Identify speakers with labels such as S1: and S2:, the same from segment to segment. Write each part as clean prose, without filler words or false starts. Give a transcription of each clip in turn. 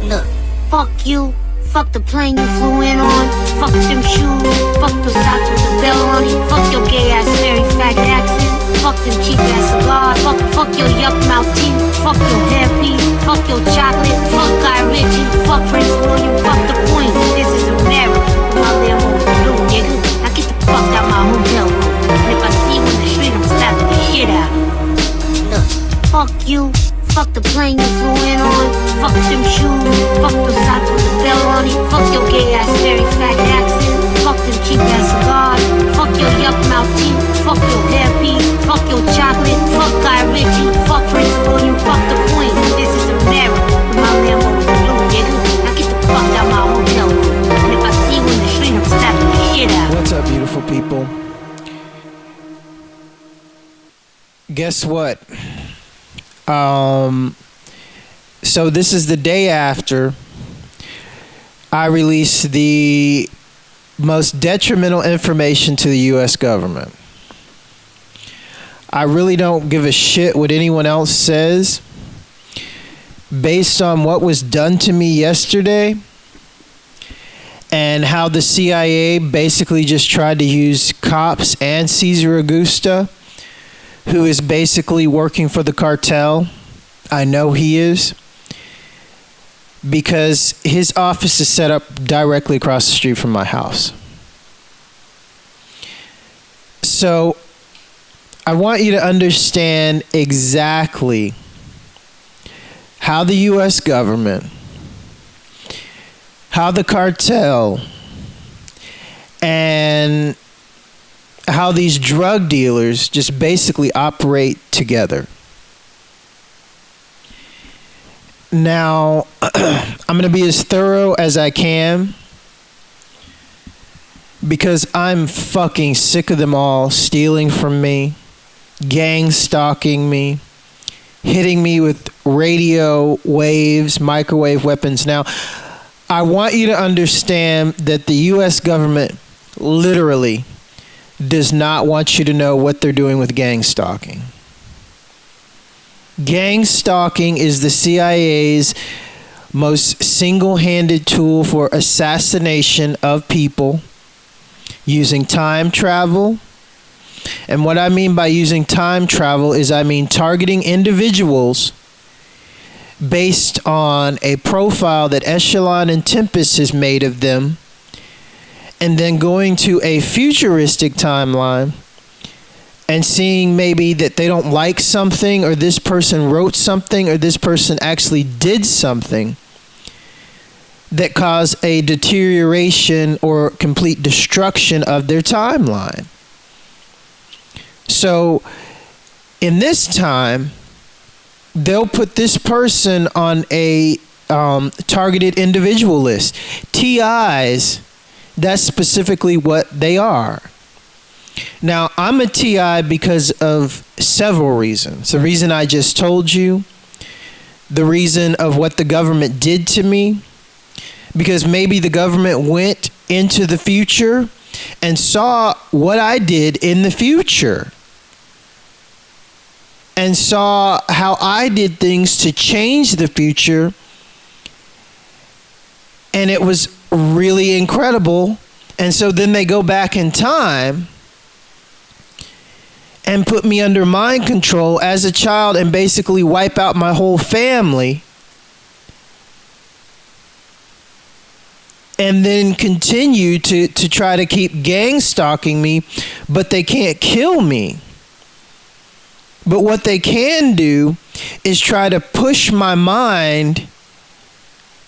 S1: Look, fuck you. Fuck the plane you flew in on. Fuck them shoes. Fuck the socks with the bell on it. Fuck your gay ass Mary fat accent. Fuck them cheap ass cigars. Fuck your yuck mouth teeth. Fuck your hairpiece. Fuck your chocolate. Fuck Guy Ritchie. Fuck Prince William. Fuck the Queen. This is America. My Lambo blue, nigga. Now get the fuck out my hotel room. And if I see you in the street, I'm slapping the shit out of you. Look, fuck you. Fuck the plane you flew in on. Fuck them shoes. Fuck the socks with the bell on it. Fuck your gay ass Mary fat accent. Fuck them cheap ass cigars. Fuck your yuck mouth teeth. Fuck your hairpiece. Fuck your chocolate. Fuck Guy Ritchie. Fuck Prince William. Fuck the Queen. This is America. My Lambo blue, nigga. Now get the fuck out my hotel room. And if I see you in the street, I'm slapping the shit out.
S2: What's up, beautiful people? Guess what? So this is the day after I released the most detrimental information to the U.S. government. I really don't give a shit what anyone else says. Based on what was done to me yesterday and how the CIA basically just tried to use cops and Cesar Augusta, who is basically working for the cartel. I know he is, because his office is set up directly across the street from my house. So I want you to understand exactly how the U.S. government, how the cartel, and how these drug dealers just basically operate together. Now, I'm going to be as thorough as I can because I'm fucking sick of them all stealing from me, gang stalking me, hitting me with radio waves, microwave weapons. Now, I want you to understand that the U.S. government literally does not want you to know what they're doing with gang stalking. Gang stalking is the CIA's most single-handed tool for assassination of people using time travel. And what I mean by using time travel is I mean targeting individuals based on a profile that Echelon and Tempest has made of them, and then going to a futuristic timeline and seeing maybe that they don't like something, or this person wrote something, or this person actually did something that caused a deterioration or complete destruction of their timeline. So in this time, they'll put this person on a targeted individual list. TIs, that's specifically what they are. Now, I'm a TI because of several reasons. The reason I just told you, the reason of what the government did to me, because maybe the government went into the future and saw what I did in the future and saw how I did things to change the future, and it was really incredible. And so then they go back in time and put me under mind control as a child and basically wipe out my whole family, and then continue to try to keep gang stalking me, but they can't kill me. But what they can do is try to push my mind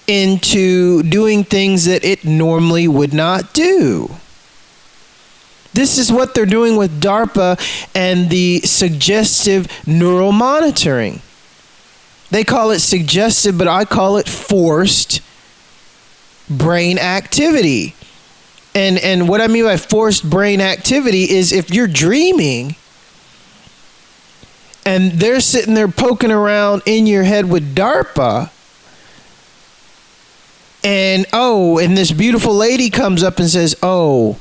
S2: into doing things that it normally would not do. This is what they're doing with Darpa and the suggestive neural monitoring. They call it suggestive, but I call it forced brain activity. And what I mean by forced brain activity is if you're dreaming and they're sitting there poking around in your head with Darpa, and this beautiful lady comes up and says, oh,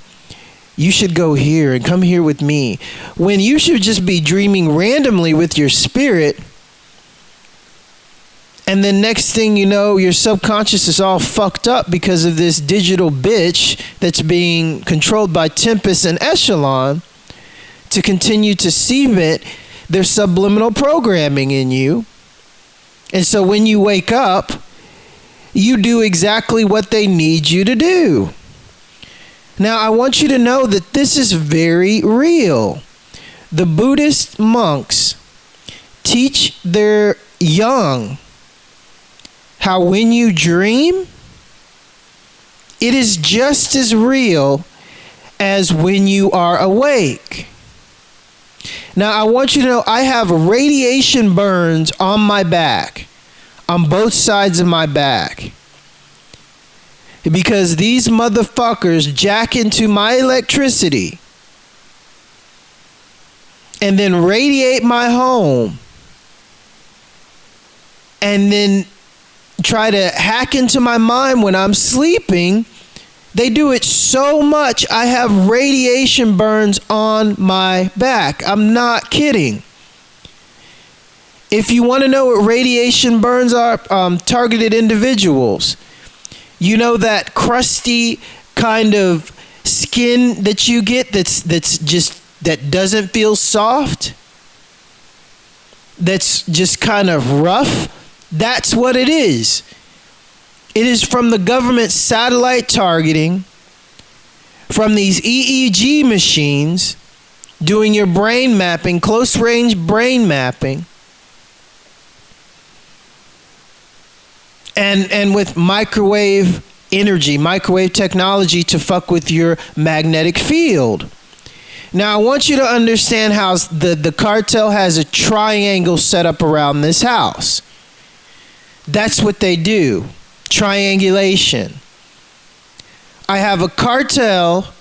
S2: you should go here and come here with me, when you should just be dreaming randomly with your spirit And then next thing you know, your subconscious is all fucked up because of this digital bitch that's being controlled by Tempest and Echelon to continue to cement their subliminal programming in you. And so when you wake up, you do exactly what they need you to do. Now, I want you to know that this is very real. The Buddhist monks teach their young how when you dream, it is just as real as when you are awake. Now, I want you to know I have radiation burns on my back, on both sides of my back, because these motherfuckers jack into my electricity and then radiate my home and then try to hack into my mind when I'm sleeping. They do it so much, I have radiation burns on my back. I'm not kidding. If you want to know what radiation burns are, targeted individuals. You know that crusty kind of skin that you get that doesn't feel soft? That's just kind of rough? That's what it is. It is from the government satellite targeting, from these EEG machines doing your brain mapping, close range brain mapping, and with microwave energy, microwave technology to fuck with your magnetic field. Now, I want you to understand how the cartel has a triangle set up around this house. That's what they do. Triangulation. I have a cartel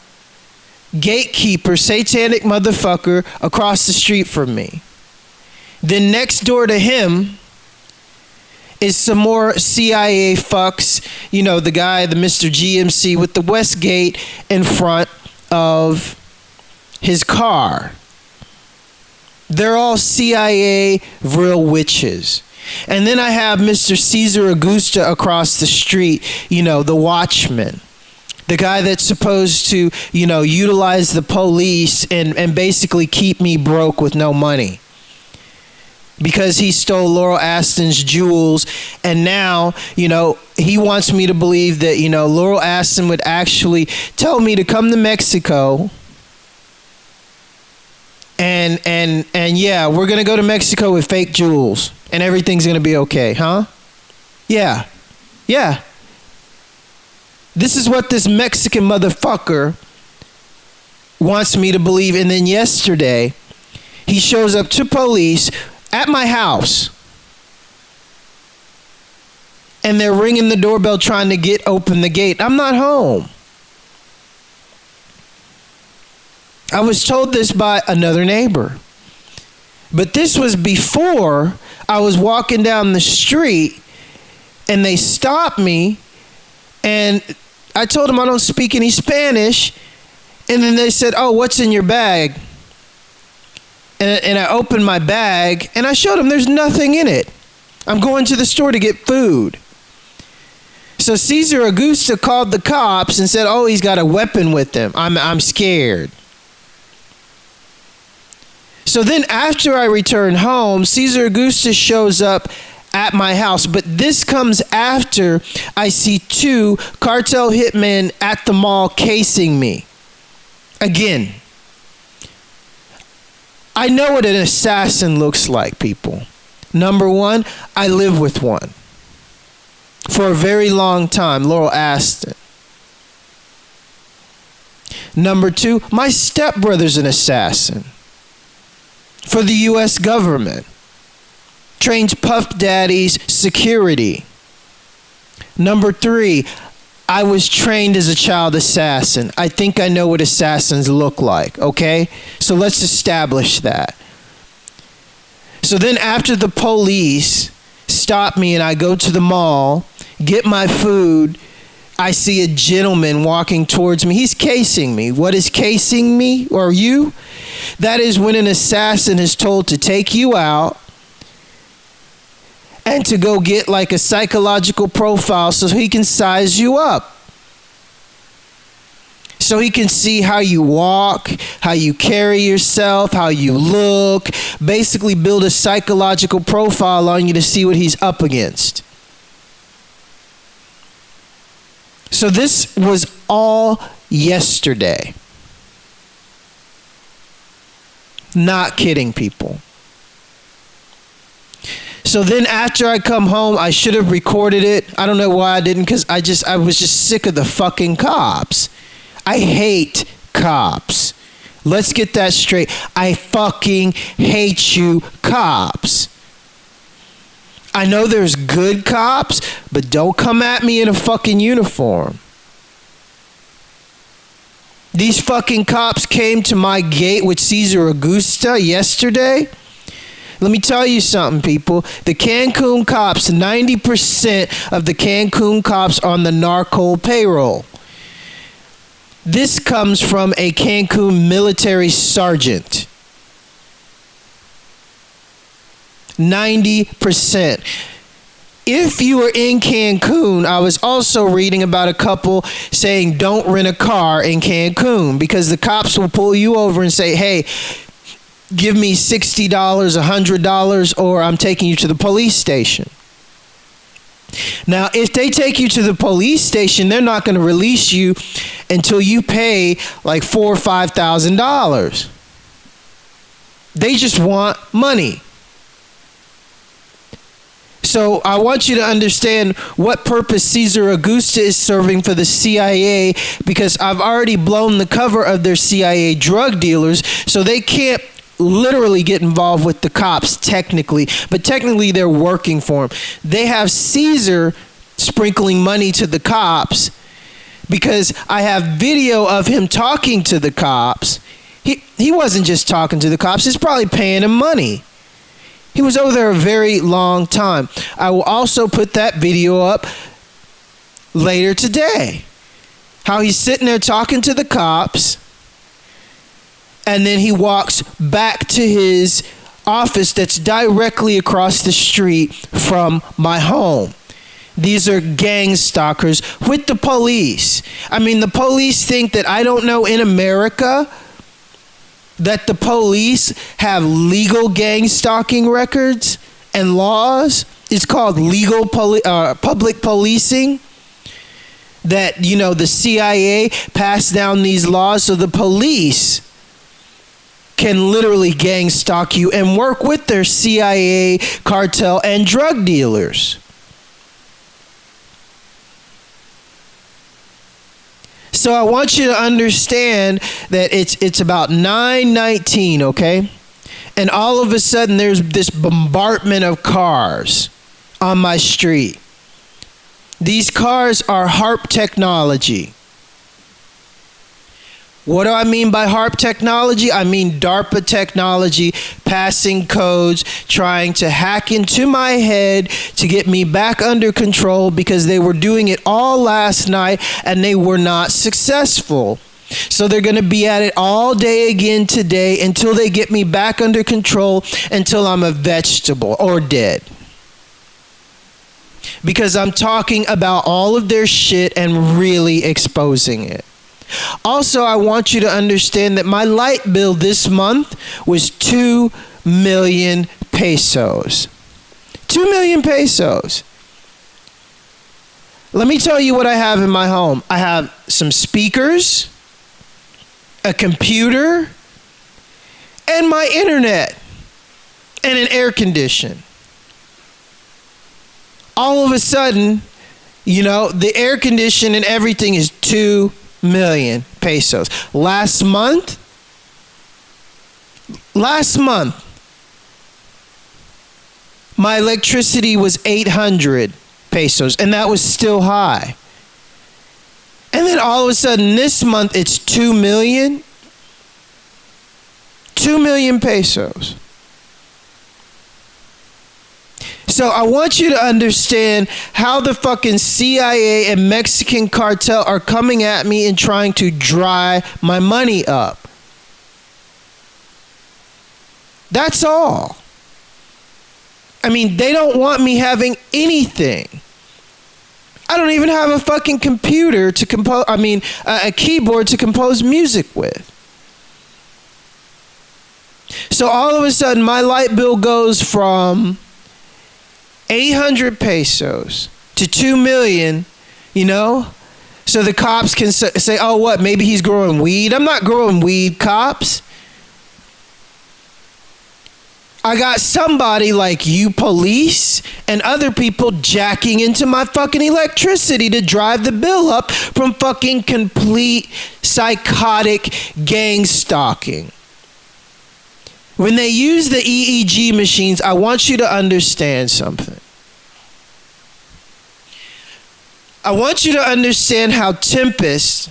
S2: gatekeeper, satanic motherfucker across the street from me. Then next door to him is some more CIA fucks. You know, the guy, the Mr. GMC with the Westgate in front of his car. They're all CIA real witches. And then I have Mr. Caesar Augusta across the street, you know, the watchman. The guy that's supposed to, you know, utilize the police and basically keep me broke with no money. Because he stole Laurel Aston's jewels, and now, you know, he wants me to believe that, you know, Laurel Aston would actually tell me to come to Mexico. And yeah, we're going to go to Mexico with fake jewels. And everything's going to be okay, huh? Yeah. This is what this Mexican motherfucker wants me to believe. And then yesterday, he shows up to police at my house. And they're ringing the doorbell trying to open the gate. I'm not home. I was told this by another neighbor. But this was before I was walking down the street and they stopped me, and I told them I don't speak any Spanish, and then they said, "Oh, what's in your bag?" And I opened my bag and I showed them there's nothing in it. I'm going to the store to get food. So Caesar Augusta called the cops and said, "Oh, he's got a weapon with him. I'm scared." So then after I return home, Caesar Augusta shows up at my house. But this comes after I see 2 cartel hitmen at the mall casing me. Again, I know what an assassin looks like, people. Number 1, I live with one for a very long time, Laurel Aston. Number 2, my stepbrother's an assassin for the U.S. government. Trains Puff Daddy's security. Number 3, I was trained as a child assassin. I think I know what assassins look like, okay? So let's establish that. So then after the police stop me and I go to the mall, get my food, I see a gentleman walking towards me. He's casing me. What is casing me or you? That is when an assassin is told to take you out and to go get like a psychological profile so he can size you up. So he can see how you walk, how you carry yourself, how you look, basically build a psychological profile on you to see what he's up against. So this was all yesterday. Not kidding, people. So then after I come home, I should have recorded it. I don't know why I didn't, because I was just sick of the fucking cops. I hate cops. Let's get that straight. I fucking hate you, cops. I know there's good cops, but don't come at me in a fucking uniform. These fucking cops came to my gate with Caesar Augusta yesterday. Let me tell you something, people. The Cancun cops, 90% of the Cancun cops on the narco payroll. This comes from a Cancun military sergeant. 90%. If you were in Cancun, I was also reading about a couple saying don't rent a car in Cancun because the cops will pull you over and say, hey, give me $60, $100, or I'm taking you to the police station. Now, if they take you to the police station, they're not going to release you until you pay like $4,000 or $5,000. They just want money. So I want you to understand what purpose Caesar Augusta is serving for the CIA, because I've already blown the cover of their CIA drug dealers, so they can't literally get involved with the cops technically, but technically they're working for them. They have Caesar sprinkling money to the cops because I have video of him talking to the cops. He wasn't just talking to the cops, he's probably paying them money. He was over there a very long time. I will also put that video up later today. How he's sitting there talking to the cops, and then he walks back to his office that's directly across the street from my home. These are gang stalkers with the police. I mean, the police think that I don't know in America that the police have legal gang stalking records and laws. It's called legal public policing. That, you know, the CIA passed down these laws so the police can literally gang stalk you and work with their CIA, cartel, and drug dealers. So I want you to understand that it's about 9:19, okay? And all of a sudden there's this bombardment of cars on my street. These cars are HARP technology. What do I mean by HARP technology? I mean Darpa technology, passing codes, trying to hack into my head to get me back under control, because they were doing it all last night and they were not successful. So they're going to be at it all day again today until they get me back under control, until I'm a vegetable or dead. Because I'm talking about all of their shit and really exposing it. Also, I want you to understand that my light bill this month was 2 million pesos. 2 million pesos. Let me tell you what I have in my home. I have some speakers, a computer, and my internet, and an air condition. All of a sudden, you know, the air condition and everything is 2 million pesos. Last month, my electricity was 800 pesos, and that was still high. And then all of a sudden this month it's 2 million. 2 million pesos. So I want you to understand how the fucking CIA and Mexican cartel are coming at me and trying to dry my money up. That's all. I mean, they don't want me having anything. I don't even have a fucking computer to compose, a keyboard to compose music with. So all of a sudden, my light bill goes from 800 pesos to 2 million, so the cops can say, oh, what, maybe he's growing weed? I'm not growing weed, cops. I got somebody like you, police, and other people jacking into my fucking electricity to drive the bill up from fucking complete psychotic gang stalking. When they use the EEG machines, I want you to understand something. I want you to understand how Tempest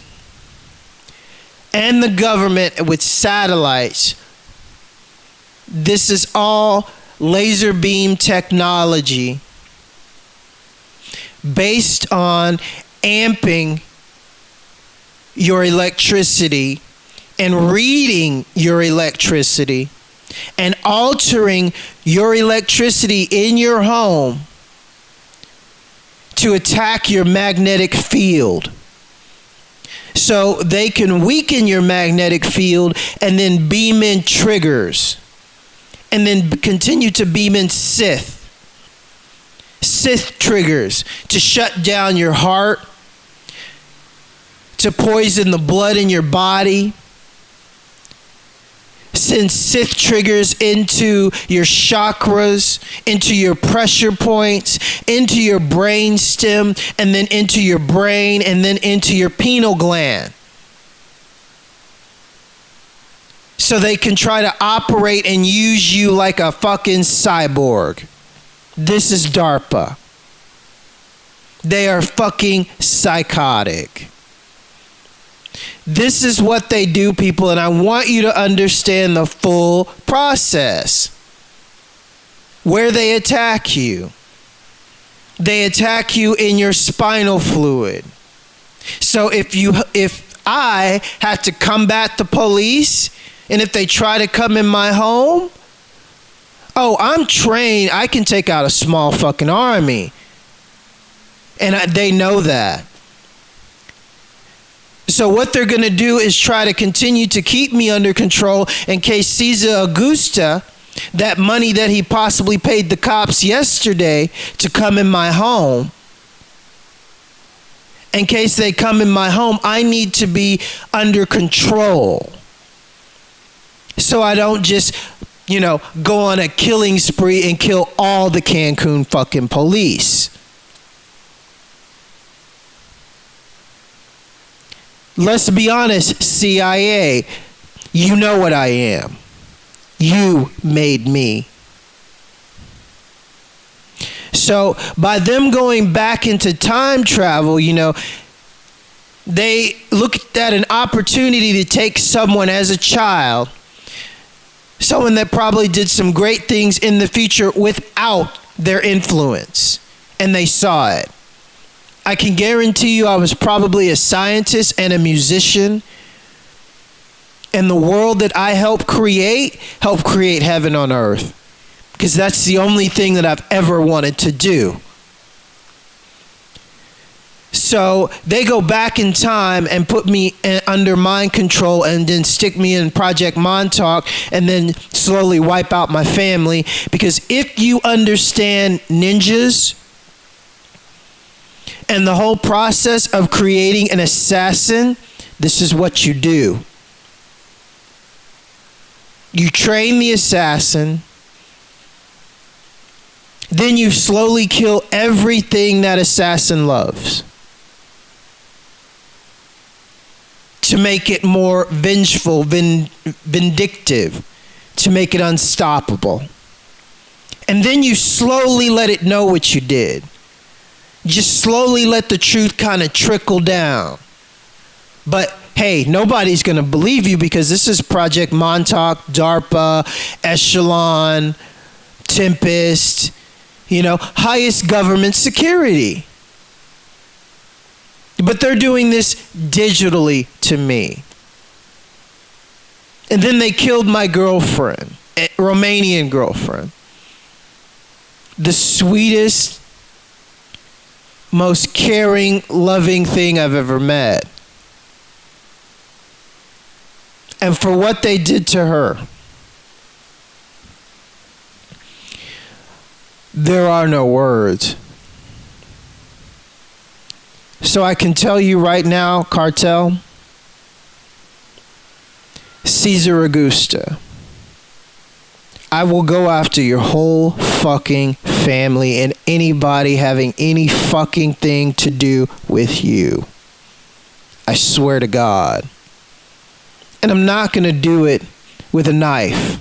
S2: and the government with satellites, this is all laser beam technology based on amping your electricity and reading your electricity and altering your electricity in your home to attack your magnetic field. So they can weaken your magnetic field and then beam in triggers. And then continue to beam in Sith triggers to shut down your heart, to poison the blood in your body, send Sith triggers into your chakras, into your pressure points, into your brain stem, and then into your brain, and then into your pineal gland. So they can try to operate and use you like a fucking cyborg. This is Darpa. They are fucking psychotic. This is what they do, people, and I want you to understand the full process. Where they attack you. They attack you in your spinal fluid. So if I had to combat the police, and if they try to come in my home, oh, I'm trained. I can take out a small fucking army. And they know that. So what they're going to do is try to continue to keep me under control in case Cesar Augusta, that money that he possibly paid the cops yesterday to come in my home, in case they come in my home, I need to be under control. So I don't just, go on a killing spree and kill all the Cancun fucking police. Let's be honest, CIA, you know what I am. You made me. So by them going back into time travel, they looked at an opportunity to take someone as a child, someone that probably did some great things in the future without their influence, and they saw it. I can guarantee you I was probably a scientist and a musician, and the world that I helped create heaven on earth, because that's the only thing that I've ever wanted to do. So they go back in time and put me under mind control and then stick me in Project Montauk and then slowly wipe out my family. Because if you understand ninjas and the whole process of creating an assassin, this is what you do. You train the assassin, then you slowly kill everything that assassin loves, to make it more vengeful, vindictive, to make it unstoppable. And then you slowly let it know what you did. Just slowly let the truth kind of trickle down. But hey, nobody's going to believe you because this is Project Montauk, Darpa, Echelon, Tempest, highest government security. But they're doing this digitally to me. And then they killed my girlfriend, Romanian girlfriend. the sweetest, most caring, loving thing I've ever met. And for what they did to her, there are no words. So I can tell you right now, Cartel, Caesar Augusta, I will go after your whole fucking family and anybody having any fucking thing to do with you. I swear to God. And I'm not going to do it with a knife.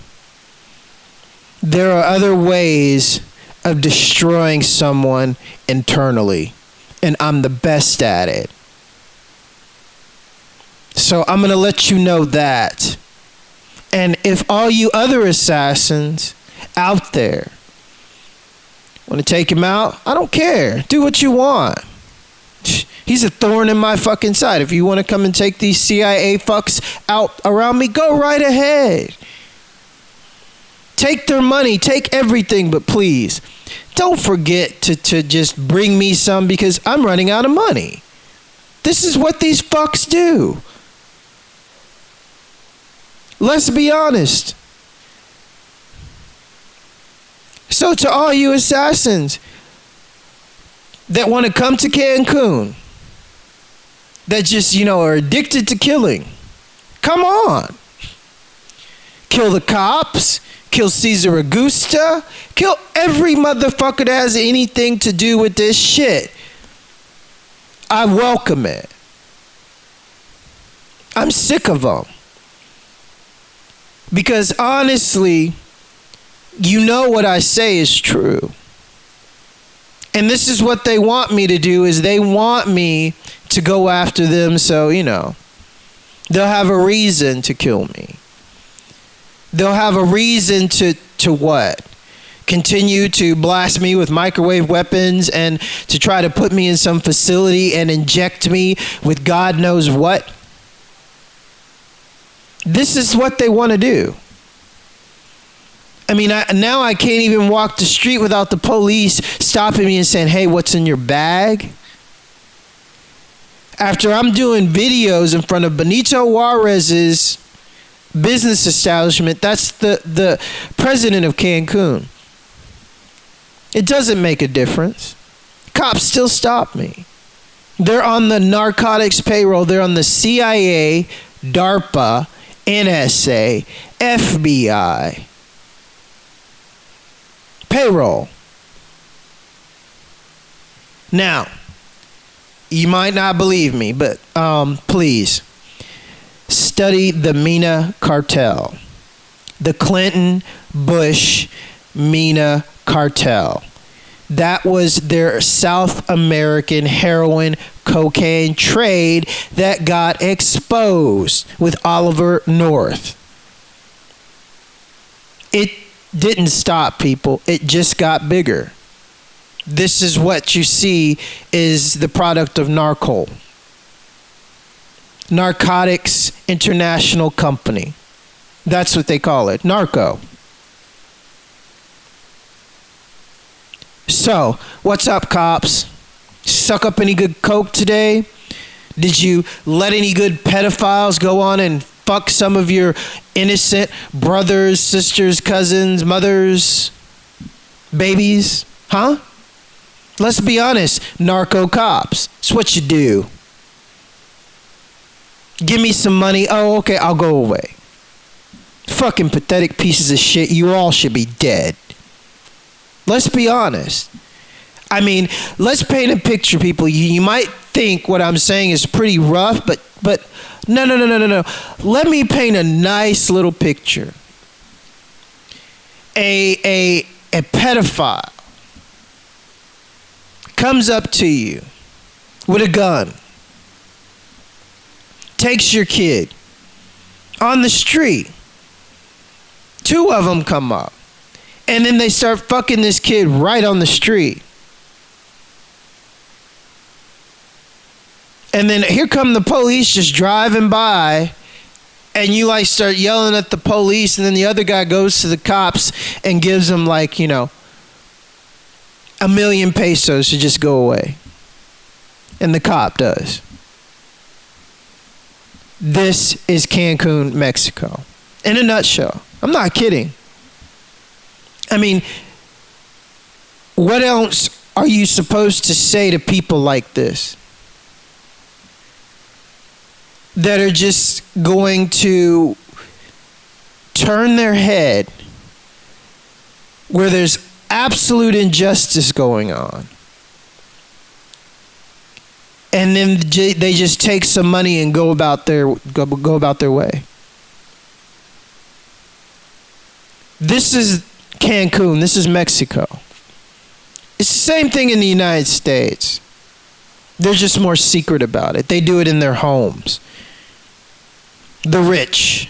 S2: There are other ways of destroying someone internally, and I'm the best at it. So I'm going to let you know that. And if all you other assassins out there want to take him out, I don't care. Do what you want. He's a thorn in my fucking side. If you want to come and take these CIA fucks out around me, go right ahead. Take their money, take everything, but please, don't forget to just bring me some because I'm running out of money. This is what these fucks do. Let's be honest. So to all you assassins that want to come to Cancun, that just, are addicted to killing, come on. Kill the cops, kill Caesar Augusta, kill every motherfucker that has anything to do with this shit. I welcome it. I'm sick of them. Because honestly, what I say is true. And this is what they want me to do, is they want me to go after them so, they'll have a reason to kill me. They'll have a reason to what? Continue to blast me with microwave weapons and to try to put me in some facility and inject me with God knows what? This is what they want to do. I mean, now I can't even walk the street without the police stopping me and saying, hey, what's in your bag? After I'm doing videos in front of Benito Juarez's business establishment, that's the president of Cancun. It doesn't make a difference. Cops still stop me. They're on the narcotics payroll. They're on the CIA, Darpa, NSA, FBI payroll. Now, you might not believe me, but please study the MENA cartel, the Clinton, Bush, MENA cartel. That was their South American heroin cocaine trade that got exposed with Oliver North. It didn't stop, people. It just got bigger. This is what you see is the product of Narco. Narcotics International Company. That's what they call it. Narco. So, what's up, cops? Suck up any good coke today? Did you let any good pedophiles go on and fuck some of your innocent brothers, sisters, cousins, mothers, babies? Huh? Let's be honest, narco cops. It's what you do. Give me some money. Oh, okay, I'll go away. Fucking pathetic pieces of shit. You all should be dead. Let's be honest. I mean, let's paint a picture, people. You might think what I'm saying is pretty rough, but no. Let me paint a nice little picture. A pedophile comes up to you with a gun, takes your kid on the street. Two of them come up, and then they start fucking this kid right on the street. And then here come the police just driving by, and you like start yelling at the police, and then the other guy goes to the cops and gives them like, 1,000,000 pesos to just go away. And the cop does. This is Cancun, Mexico. In a nutshell. I'm not kidding. I mean, what else are you supposed to say to people like this? That are just going to turn their head where there's absolute injustice going on. And then they just take some money and go about their way. This is Cancun. This is Mexico. It's the same thing in the United States. They're just more secret about it. They do it in their homes. The rich,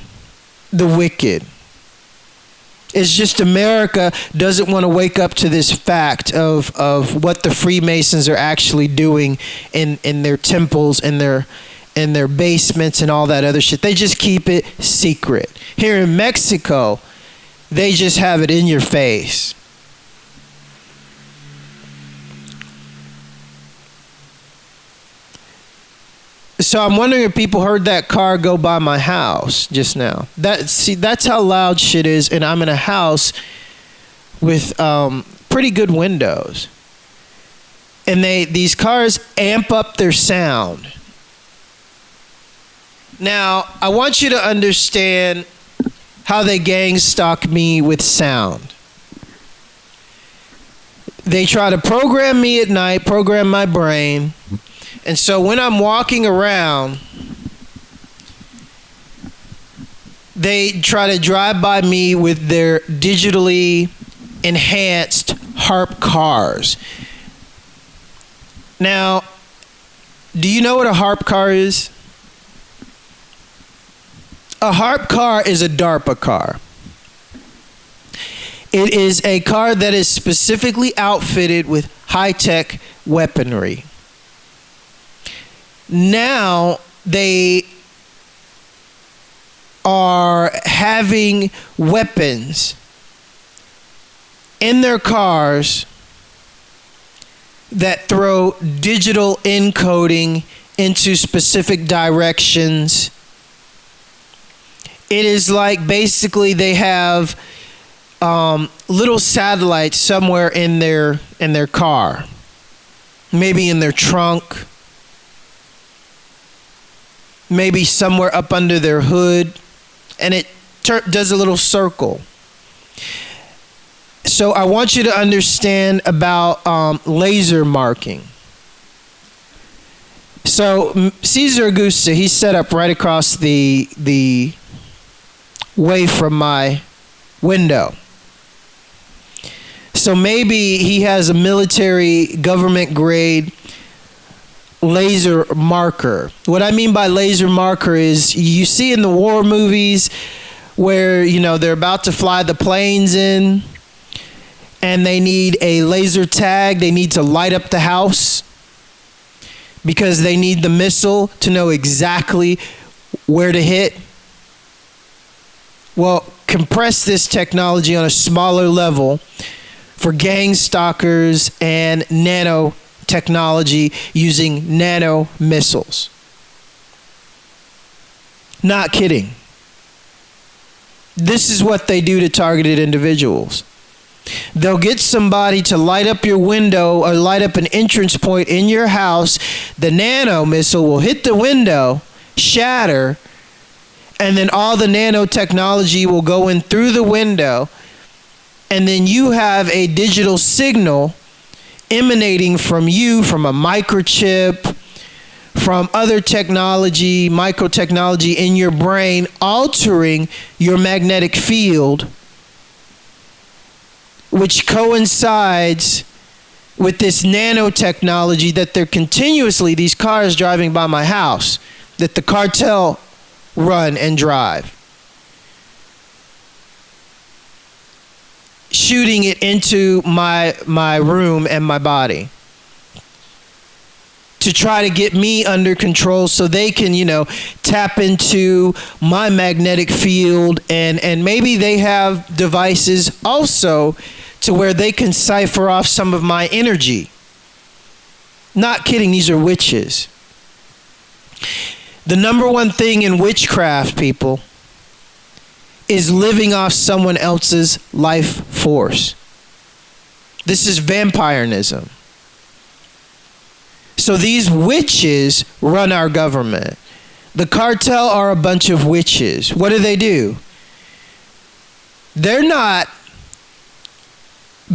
S2: the wicked. It's just America doesn't want to wake up to this fact of what the Freemasons are actually doing in their temples, in their basements and all that other shit. They just keep it secret. Here in Mexico, they just have it in your face. So I'm wondering if people heard that car go by my house just now. That's how loud shit is, and I'm in a house with pretty good windows. And these cars amp up their sound. Now, I want you to understand how they gang stalk me with sound. They try to program me at night, program my brain. And so when I'm walking around, they try to drive by me with their digitally enhanced harp cars. Now, do you know what a harp car is? A harp car is a Darpa car. It is a car that is specifically outfitted with high-tech weaponry. Now they are having weapons in their cars that throw digital encoding into specific directions. It is like basically they have little satellites somewhere in their car, maybe in their trunk, maybe somewhere up under their hood, and it does a little circle. So I want you to understand about laser marking. So Caesar Augusta, he's set up right across the way from my window. So maybe he has a military government grade laser marker. What I mean by laser marker is you see in the war movies where, you know, they're about to fly the planes in and they need a laser tag. They need to light up the house because they need the missile to know exactly where to hit. Well, compress this technology on a smaller level for gang stalkers and nano technology using nano missiles. Not kidding. This is what they do to targeted individuals. They'll get somebody to light up your window or light up an entrance point in your house. The nano missile will hit the window, shatter, and then all the nanotechnology will go in through the window, and then you have a digital signal emanating from you, from a microchip, from other technology, microtechnology in your brain, altering your magnetic field, which coincides with this nanotechnology that they're continuously, these cars driving by my house, that the cartel run and drive, shooting it into my room and my body to try to get me under control so they can, you know, tap into my magnetic field, and maybe they have devices also to where they can cipher off some of my energy. Not kidding, these are witches. The number one thing in witchcraft, people, is living off someone else's life force. This is vampirism. So these witches run our government. The cartel are a bunch of witches. What do? They're not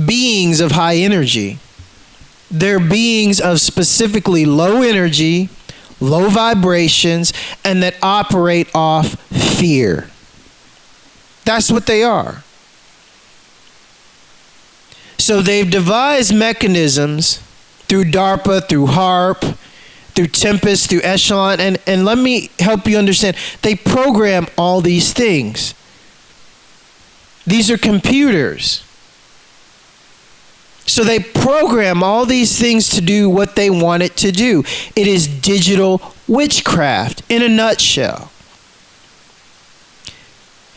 S2: beings of high energy. They're beings of specifically low energy, low vibrations, and that operate off fear. That's what they are. So they've devised mechanisms through Darpa, through HARP, through Tempest, through Echelon, and let me help you understand. They program all these things. These are computers. So they program all these things to do what they want it to do. It is digital witchcraft in a nutshell.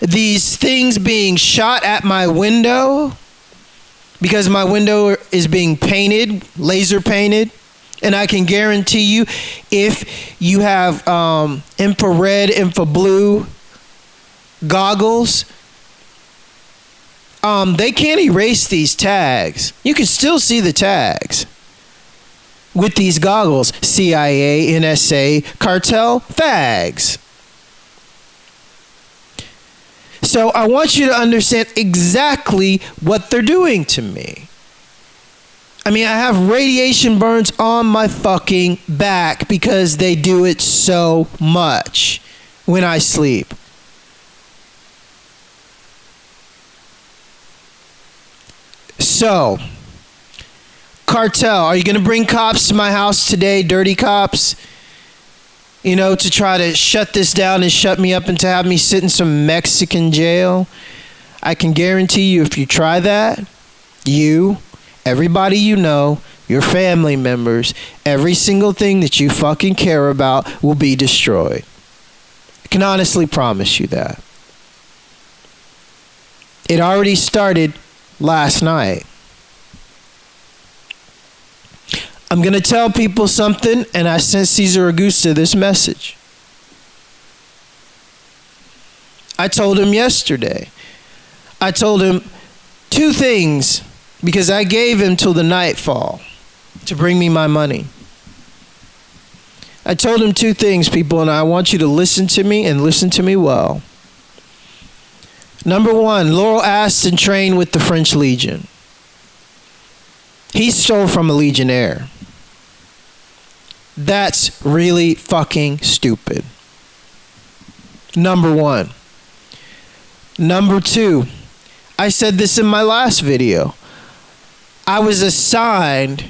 S2: These things being shot at my window because my window is being painted, laser painted, and I can guarantee you if you have infrared, infrablue goggles, they can't erase these tags. You can still see the tags with these goggles. CIA, NSA, cartel, fags. So I want you to understand exactly what they're doing to me. I mean, I have radiation burns on my fucking back because they do it so much when I sleep. So, cartel, are you going to bring cops to my house today, dirty cops? You know, to try to shut this down and shut me up and to have me sit in some Mexican jail? I can guarantee you if you try that, you, everybody you know, your family members, every single thing that you fucking care about will be destroyed. I can honestly promise you that. It already started last night. I'm going to tell people something, and I sent Caesar Augusta this message. I told him yesterday. I told him two things because I gave him till the nightfall to bring me my money. I told him two things, people, and I want you to listen to me and listen to me well. Number one, Laurel Aston trained with the French Legion. He stole from a legionnaire. That's really fucking stupid. Number one. Number two, I said this in my last video. I was assigned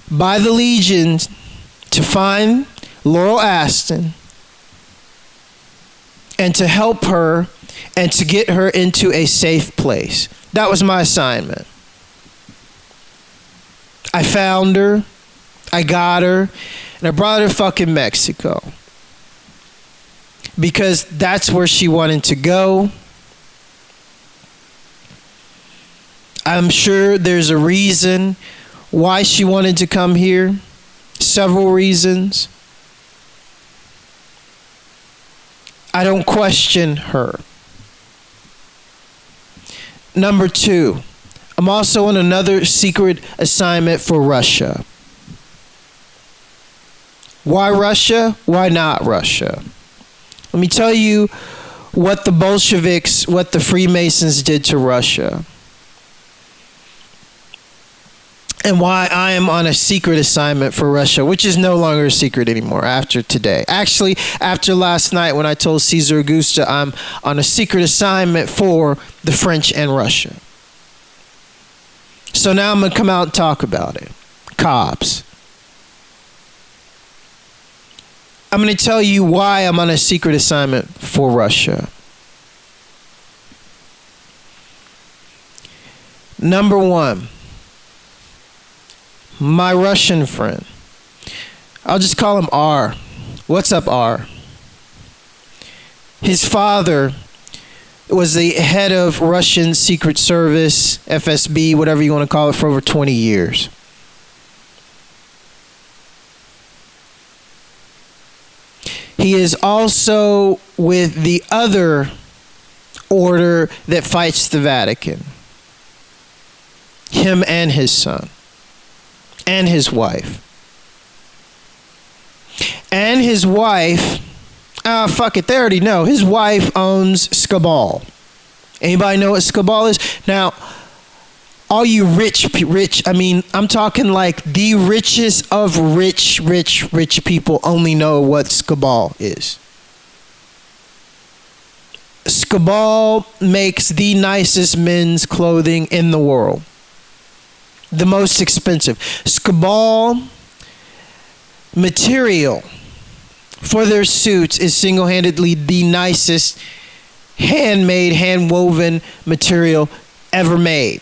S2: by the Legion to find Laurel Aston and to help her and to get her into a safe place. That was my assignment. I found her, I got her, and I brought her to fucking Mexico. Because that's where she wanted to go. I'm sure there's a reason why she wanted to come here. Several reasons. I don't question her. Number two, I'm also on another secret assignment for Russia. Why Russia? Why not Russia? Let me tell you what the Bolsheviks, what the Freemasons did to Russia. And why I am on a secret assignment for Russia, which is no longer a secret anymore after today. Actually, after last night when I told Caesar Augusta I'm on a secret assignment for the French and Russia. So now I'm going to come out and talk about it. Cops. I'm going to tell you why I'm on a secret assignment for Russia. Number one, my Russian friend. I'll just call him R. What's up, R? His father was the head of Russian Secret Service, FSB, whatever you want to call it, for over 20 years. He is also with the other order that fights the Vatican. Him and his son. And his wife. And his wife, fuck it, they already know. His wife owns Cabal. Anybody know what Cabal is? Now, all you rich, I mean, I'm talking like the richest of rich people only know what Cabal is. Cabal makes the nicest men's clothing in the world. The most expensive. Cabal material for their suits is single-handedly the nicest handmade, hand-woven material ever made.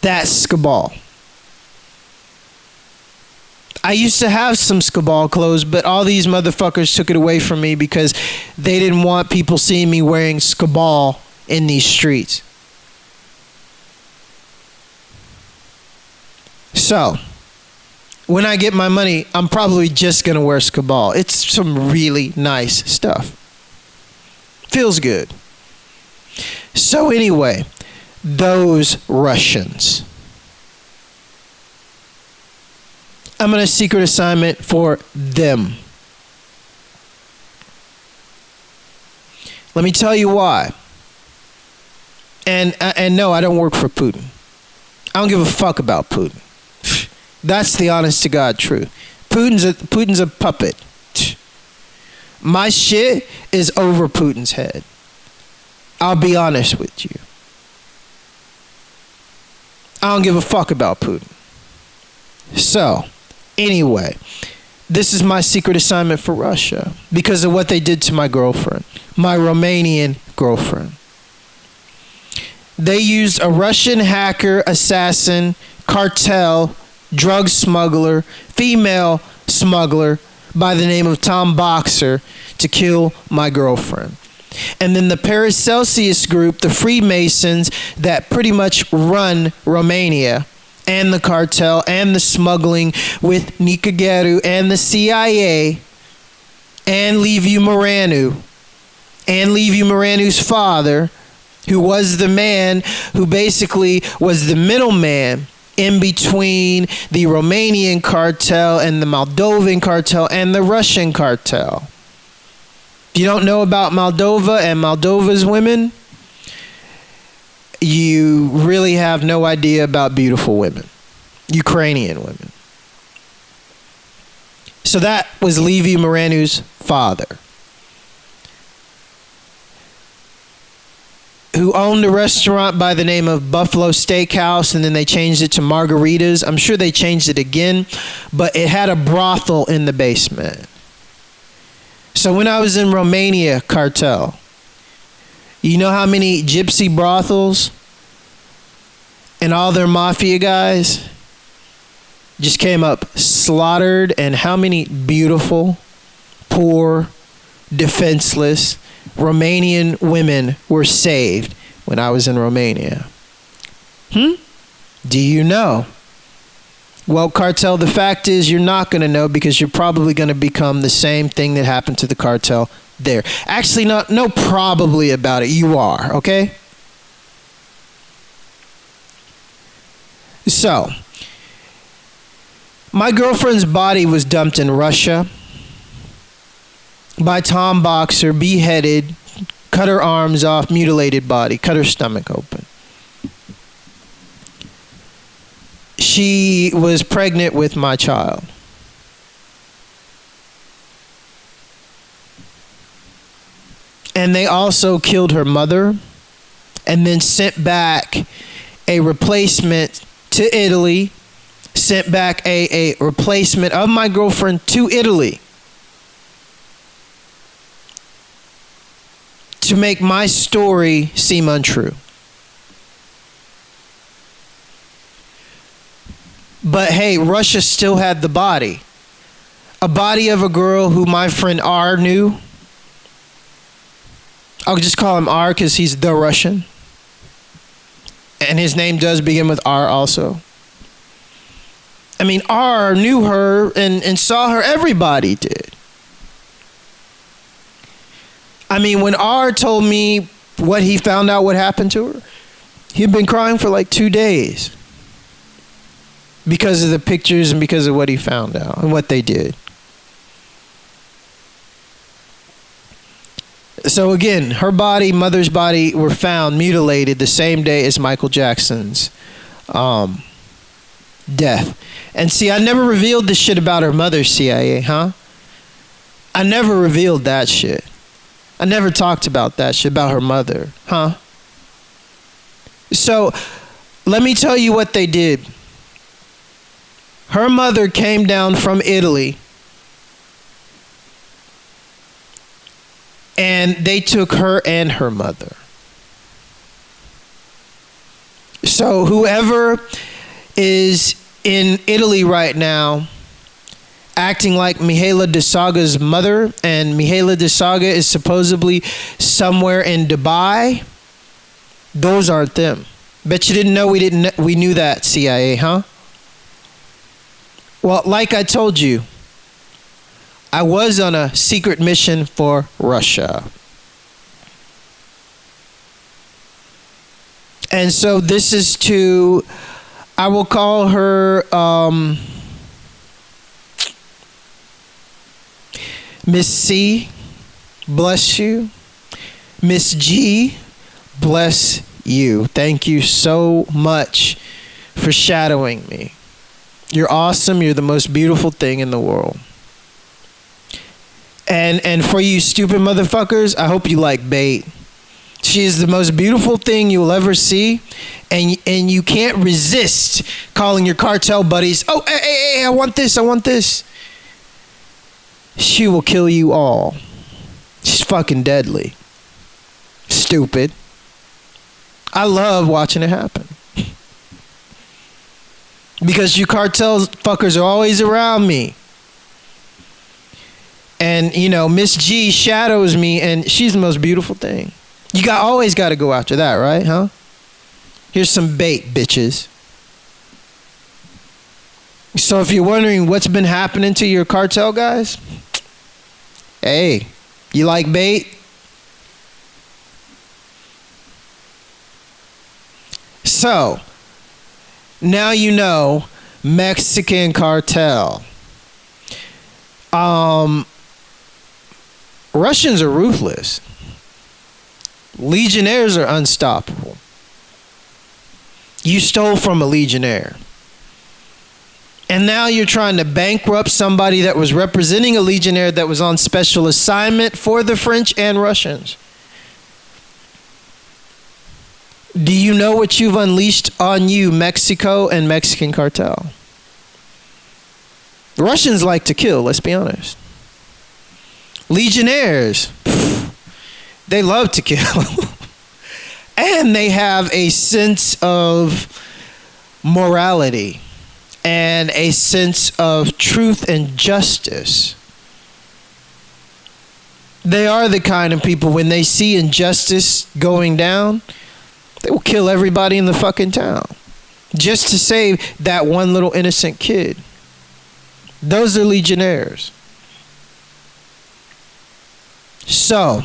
S2: That's Cabal. I used to have some Cabal clothes, but all these motherfuckers took it away from me because they didn't want people seeing me wearing Cabal in these streets. So, when I get my money, I'm probably just going to wear Cabal. It's some really nice stuff. Feels good. So anyway, those Russians. I'm on a secret assignment for them. Let me tell you why. And no, I don't work for Putin. I don't give a fuck about Putin. That's the honest to God truth. Putin's a puppet. My shit is over Putin's head. I'll be honest with you. I don't give a fuck about Putin. So, anyway, this is my secret assignment for Russia because of what they did to my girlfriend, my Romanian girlfriend. They used a Russian hacker, assassin, cartel, drug smuggler, female smuggler by the name of Tom Boxer to kill my girlfriend. And then the Paracelsus group, the Freemasons that pretty much run Romania and the cartel and the smuggling with Nicogaru and the CIA and Liviu Moranu and Liviu Moranu's father, who was the man who basically was the middleman in between the Romanian cartel and the Moldovan cartel and the Russian cartel. If you don't know about Moldova and Moldova's women, you really have no idea about beautiful women. Ukrainian women. So that was Liviu Moranu's father, who owned a restaurant by the name of Buffalo Steakhouse, and then they changed it to Margaritas. I'm sure they changed it again, but it had a brothel in the basement. So when I was in Romania cartel, you know how many gypsy brothels and all their mafia guys just came up slaughtered, and how many beautiful, poor, defenseless Romanian women were saved when I was in Romania? Do you know? Well, cartel, the fact is you're not going to know because you're probably going to become the same thing that happened to the cartel there. Actually, no probably about it. You are, okay? So, my girlfriend's body was dumped in Russia by Tom Boxer, beheaded, cut her arms off, mutilated body, cut her stomach open. She was pregnant with my child. And they also killed her mother and then sent back a replacement to Italy, sent back a replacement of my girlfriend to Italy to make my story seem untrue. But hey, Russia still had the body. A body of a girl who my friend R knew. I'll just call him R because he's the Russian. And his name does begin with R also. I mean, R knew her and saw her. Everybody did. I mean, when R told me what he found out what happened to her, he'd been crying for like 2 days because of the pictures and because of what he found out and what they did. So again, her body, mother's body, were found mutilated the same day as Michael Jackson's death. And see, I never revealed this shit about her mother, CIA, huh? I never revealed that shit. I never talked about that shit about her mother, huh? So, let me tell you what they did. Her mother came down from Italy, and they took her and her mother. So whoever is in Italy right now acting like Mihaela de Saga's mother, and Mihaela de Saga is supposedly somewhere in Dubai, those aren't them. Bet you didn't know we knew that, CIA, huh? Well, like I told you, I was on a secret mission for Russia. And so this is to, I will call her Miss C, bless you. Miss G, bless you. Thank you so much for shadowing me. You're awesome. You're the most beautiful thing in the world. And for you stupid motherfuckers, I hope you like bait. She is the most beautiful thing you'll ever see, and you can't resist calling your cartel buddies, oh, hey, I want this, I want this. She will kill you all. She's fucking deadly. Stupid. I love watching it happen. Because you cartel fuckers are always around me. And, you know, Miss G shadows me, and she's the most beautiful thing. You always got to go after that, right, huh? Here's some bait, bitches. So if you're wondering what's been happening to your cartel guys, hey, you like bait? So, now you know Mexican cartel. Russians are ruthless. Legionnaires are unstoppable. You stole from a legionnaire. And now you're trying to bankrupt somebody that was representing a legionnaire that was on special assignment for the French and Russians. Do you know what you've unleashed on you, Mexico and Mexican cartel? The Russians like to kill, let's be honest. Legionnaires, they love to kill. And they have a sense of morality and a sense of truth and justice. They are the kind of people, when they see injustice going down, they will kill everybody in the fucking town just to save that one little innocent kid. Those are legionnaires. So,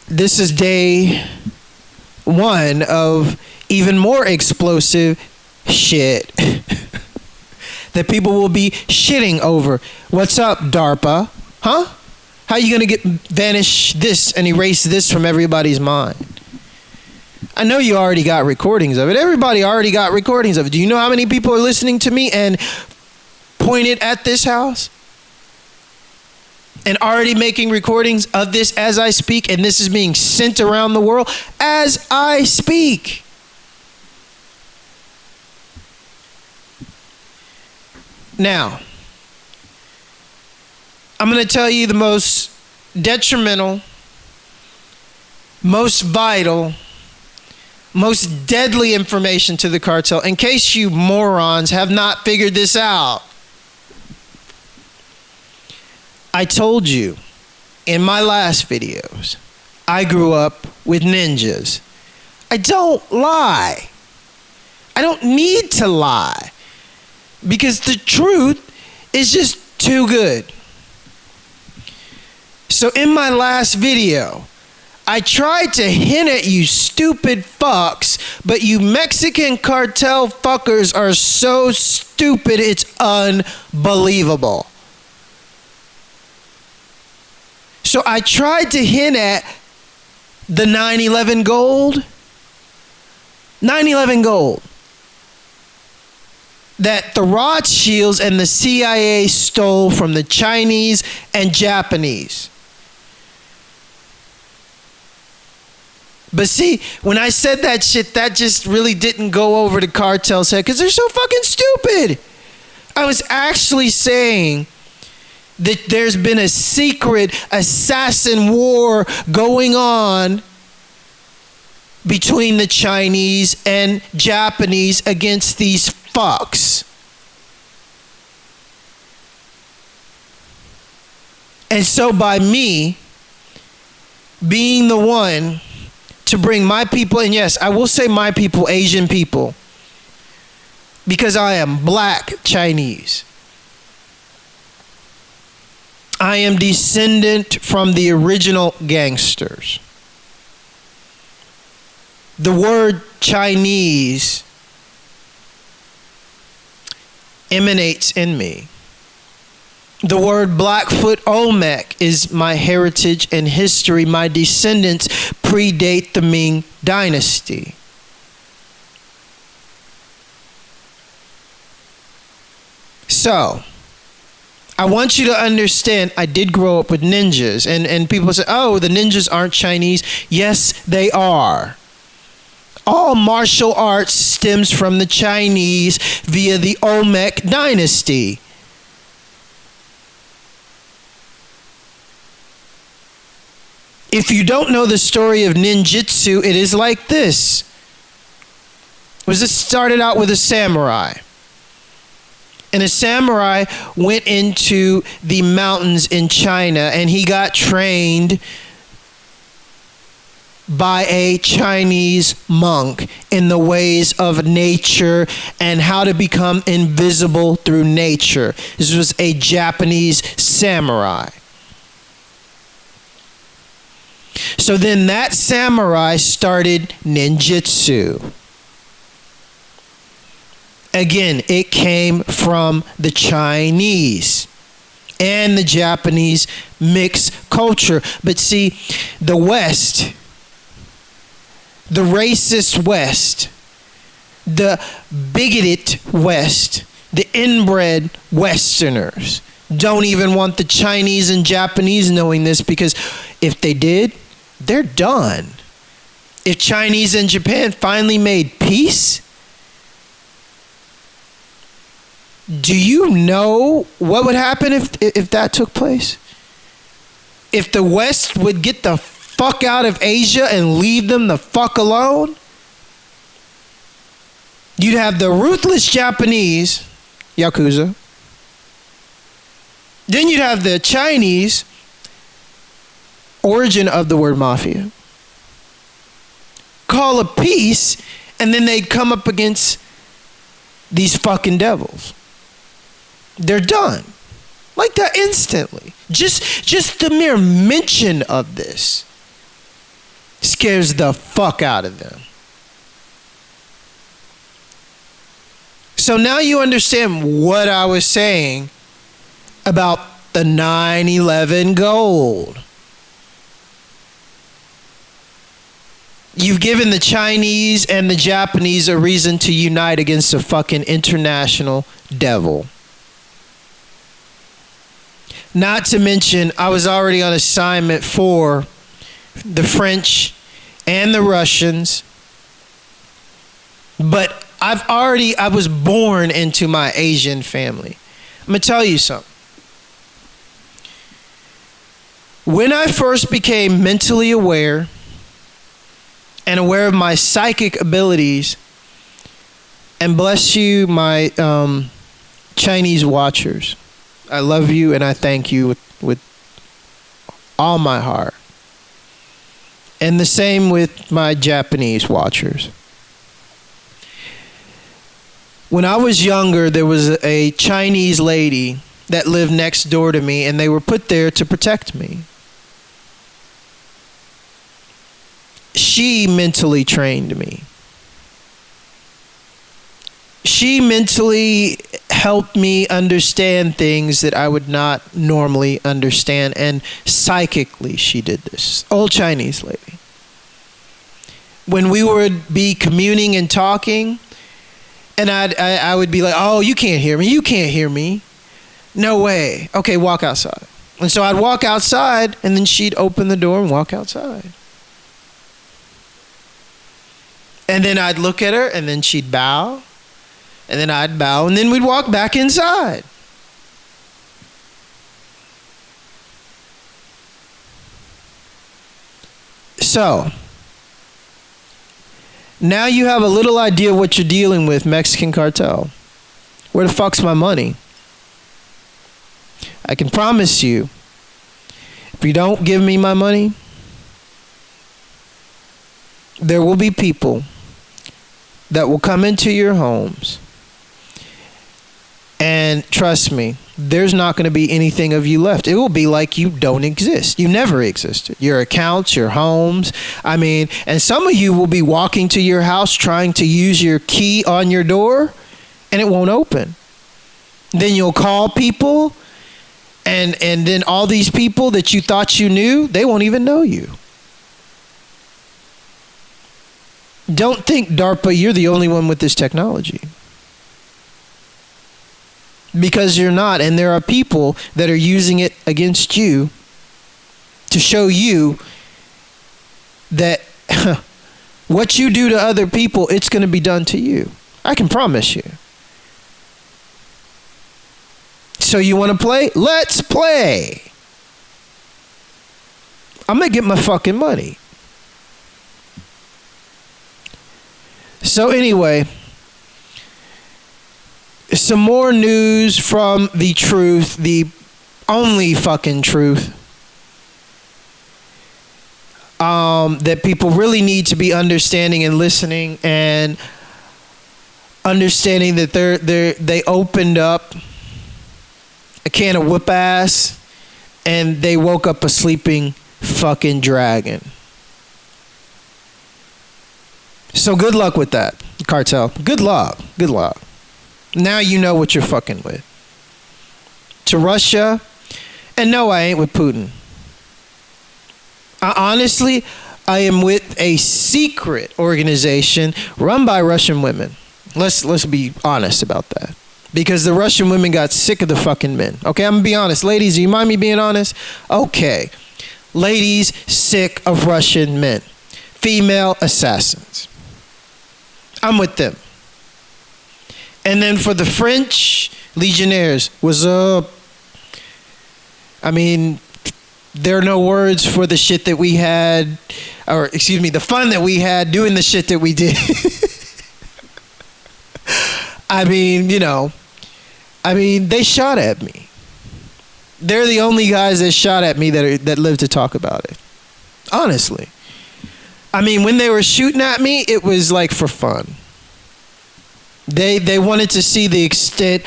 S2: this is day one of even more explosive shit that people will be shitting over. What's up, Darpa? Huh? How are you going to vanish this and erase this from everybody's mind? I know you already got recordings of it. Everybody already got recordings of it. Do you know how many people are listening to me and pointed at this house? And already making recordings of this as I speak, and this is being sent around the world as I speak. Now, I'm going to tell you the most detrimental, most vital, most deadly information to the cartel, in case you morons have not figured this out. I told you in my last videos, I grew up with ninjas. I don't lie. I don't need to lie. Because the truth is just too good. So in my last video, I tried to hint at you stupid fucks, but you Mexican cartel fuckers are so stupid it's unbelievable. So I tried to hint at the 9/11 gold. 9/11 gold. That the Rothschilds and the CIA stole from the Chinese and Japanese. But see, when I said that shit, that just really didn't go over the cartel's head because they're so fucking stupid. I was actually saying that there's been a secret assassin war going on between the Chinese and Japanese against these fucks. And so by me being the one to bring my people, and yes, I will say my people, Asian people, because I am black Chinese. I am descendant from the original gangsters. The word Chinese emanates in me. The word Blackfoot Olmec is my heritage and history. My descendants predate the Ming Dynasty. So, I want you to understand, I did grow up with ninjas. And people say, oh, the ninjas aren't Chinese. Yes, they are. All martial arts stems from the Chinese via the Olmec dynasty. If you don't know the story of ninjutsu, it is like this. This started out with a samurai. And a samurai went into the mountains in China and he got trained by a Chinese monk in the ways of nature and how to become invisible through nature. This was a Japanese samurai. So then that samurai started ninjutsu. Again, it came from the Chinese and the Japanese mixed culture. But see, the West, the racist West, the bigoted West, the inbred Westerners don't even want the Chinese and Japanese knowing this, because if they did, they're done. If Chinese and Japan finally made peace, do you know what would happen if that took place? If the West would get the fuck out of Asia and leave them the fuck alone, you'd have the ruthless Japanese, Yakuza. Then you'd have the Chinese, origin of the word mafia, call a peace, and then they'd come up against these fucking devils. They're done. Like that instantly. Just the mere mention of this scares the fuck out of them. So now you understand what I was saying about the 9/11 gold. You've given the Chinese and the Japanese a reason to unite against a fucking international devil. Not to mention, I was already on assignment for the French and the Russians. But I was born into my Asian family. I'm going to tell you something. When I first became mentally aware and aware of my psychic abilities, and bless you, my Chinese watchers, I love you and I thank you with all my heart. And the same with my Japanese watchers. When I was younger, there was a Chinese lady that lived next door to me, and they were put there to protect me. She mentally trained me. She mentally helped me understand things that I would not normally understand, and psychically she did this. Old Chinese lady. When we would be communing and talking, and I would be like, oh, you can't hear me. You can't hear me. No way. Okay, walk outside. And so I'd walk outside, and then she'd open the door and walk outside. And then I'd look at her, and then she'd bow. And then I'd bow, and then we'd walk back inside. So, now you have a little idea what you're dealing with, Mexican cartel. Where the fuck's my money? I can promise you, if you don't give me my money, there will be people that will come into your homes. And trust me, there's not going to be anything of you left. It will be like you don't exist. You never existed. Your accounts, your homes. I mean, and some of you will be walking to your house trying to use your key on your door, and it won't open. Then you'll call people, and then all these people that you thought you knew, they won't even know you. Don't think, Darpa, you're the only one with this technology. Because you're not, and there are people that are using it against you to show you that what you do to other people, it's going to be done to you. I can promise you. So you want to play? Let's play. I'm going to get my fucking money. So anyway, some more news from the truth, the only fucking truth, that people really need to be understanding and listening, and understanding that they opened up a can of whoop ass, and they woke up a sleeping fucking dragon. So good luck with that, cartel. Good luck. Good luck. Now you know what you're fucking with. To Russia, and no, I ain't with Putin. Honestly, I am with a secret organization run by Russian women. Let's be honest about that. Because the Russian women got sick of the fucking men. Okay, I'm gonna be honest. Ladies, do you mind me being honest? Okay. Ladies sick of Russian men. Female assassins. I'm with them. And then for the French Legionnaires, what's up? I mean, there are no words for the shit that we had, or excuse me, the fun that we had doing the shit that we did. I mean, you know, they shot at me. They're the only guys that shot at me that live to talk about it. Honestly. I mean, when they were shooting at me, it was like for fun. They wanted to see the extent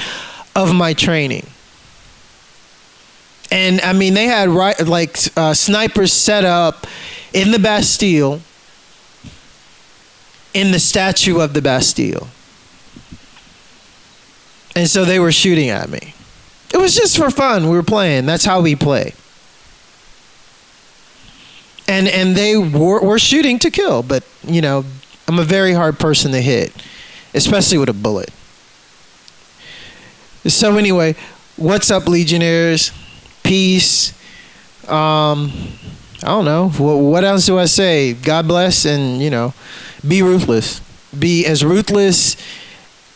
S2: of my training. And I mean, they had snipers set up in the Bastille, in the statue of the Bastille. And so they were shooting at me. It was just for fun. We were playing. That's how we play. And they were shooting to kill. But, you know, I'm a very hard person to hit, especially with a bullet. So anyway, what's up, Legionnaires? Peace. I don't know. What else do I say? God bless, and, you know, be ruthless. Be as ruthless.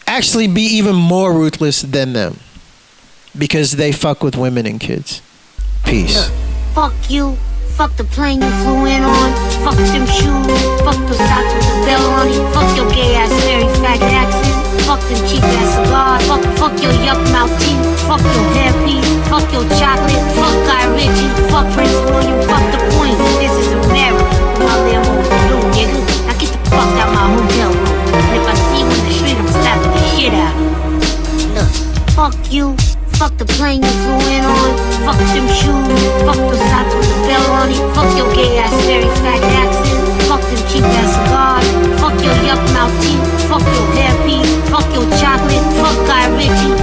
S2: Actually, be even more ruthless than them. Because they fuck with women and kids. Peace.
S1: Fuck you. Fuck the plane you flew in on. Fuck them shoes. Fuck the socks with the bell on it. Fuck your gay ass Mary fat accent. Fuck them cheap ass cigars. Fuck your yuck mouth teeth. Fuck your hairpiece. Fuck your chocolate. Fuck Guy Ritchie. Fuck Prince William. you. Fuck the plane you flew in on. Fuck them shoes. Fuck the socks with the bell on it. Fuck your gay ass, very fat accent. Fuck them cheap ass cigars. Fuck your yuck mouth teeth. Fuck your hairpiece. Fuck your chocolate. Fuck Guy Ritchie.